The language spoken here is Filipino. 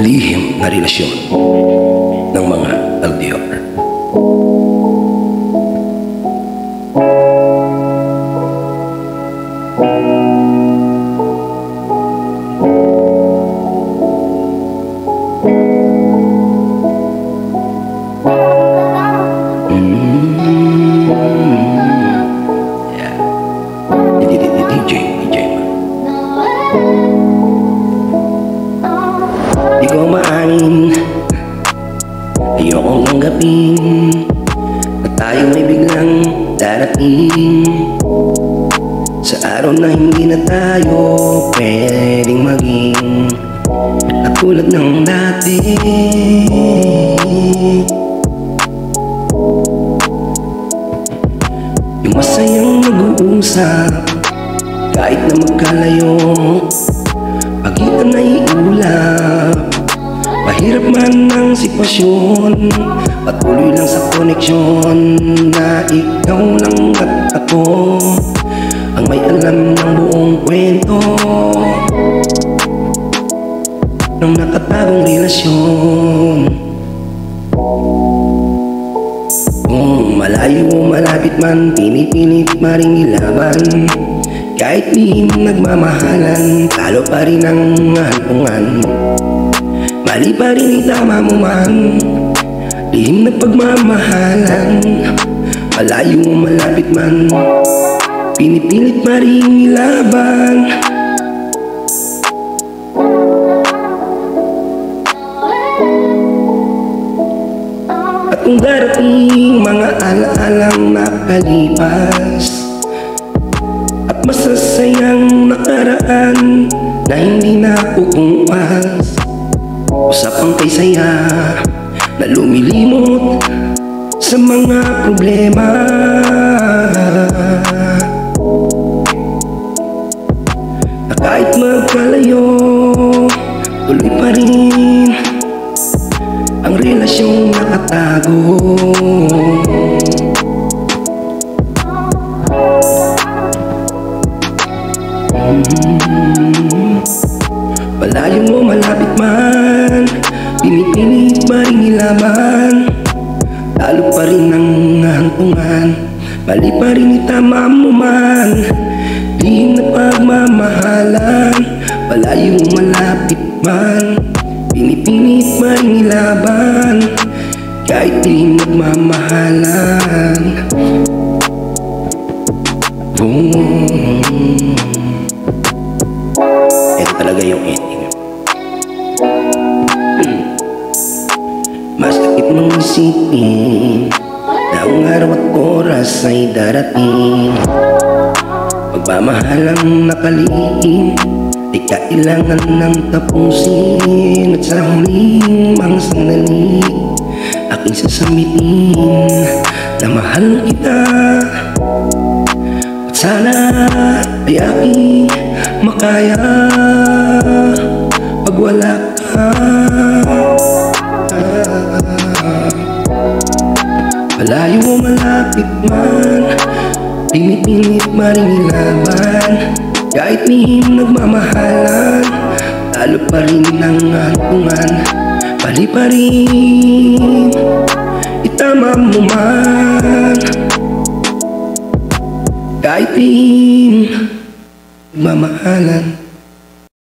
Lihim na relasyon ng mga LDR. Di ko maamin, ayokong tanggapin na tayo may biglang darating sa araw na hindi na tayo pwedeng maging katulad ng dati. Yung masayang mag-uusap kahit na magkalayo, pagitan ay ulap. Mahirap man ang sitwasyon, patuloy lang sa koneksyon na ikaw lang at ako ang may alam ng buong kwento ng nakatagong relasyon. Kung malayo o malapit man, pinipilit pa rin ilaban. Kahit di nagmamahalan, talo pa rin ang hantungan. Mali pa rin itama mo man, lihim na pagmamahalan. Malayo o malapit man, pinipilit pa rin ilaban. At kung darating mga alaalang nakalipas at masasayang nakaraan na hindi na kukumpas, usapang kay saya na lumilimot sa mga problema. Na kahit magkalayo, tuloy pa rin ang relasyong nakatago. Malayo mo malapit man, pinipilit pa rin ilaban. Talo pa rin ang hantungan, mali pa rin itama mo man. Lihim na pagmamahalan, malayo malapit man, pinipilit pa rin ilaban. Kahit di nagmamahalan. Ito talaga yung ending. Masakit mong isipin na ang araw at oras ay darating. Pagmamahalang nakaliin, di kailangan ng tapusin. At sa huling mga sandali, aking sasamitin na mahal kita. At sana ay aking makaya pag wala ka. Malayo o malapit man, pinipilit pa rin ilaban. Kahit lihim nagmamahalan, talo pa rin ang hantungan. Mali pa rin itama mo man. Kahit lihim nagmamahalan,